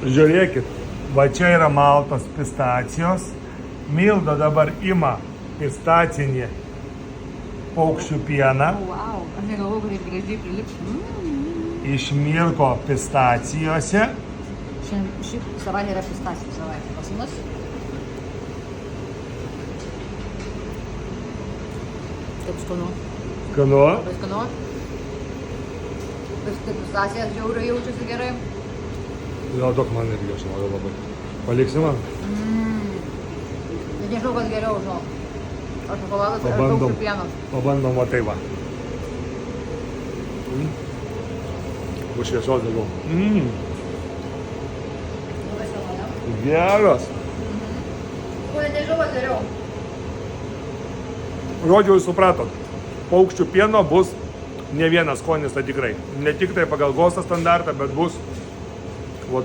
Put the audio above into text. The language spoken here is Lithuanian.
Žiūrėkit, va čia yra maltos pistacijos. Milda dabar ima pistacinį paukščių pieną. Wow, aš negalvoju, kad taip gražiai prilips. Išmirko pistacijose. Šiandien ši savaitė yra pistacijų savaitė pas mus. Taip skanu. Skanu. Labai skanu. Pistacijas žiauriai jaučiasi gerai. Gal duok man irgi, aš noriu labai. Paliksi man? Nežinau, kas geriau, žinau. Ar šokoladas, ar Pabandom. paukščių pienas. Pabandom va tai va. Už šviesos daugiau. Labai skanu, ne? Geras. Oi, nežinau, kas geriau. Žodžiu, jūs supratot. Paukščių pieno bus ne vienas skonis, tai tikrai. Ne tik tai pagal GOST standartą, bet bus va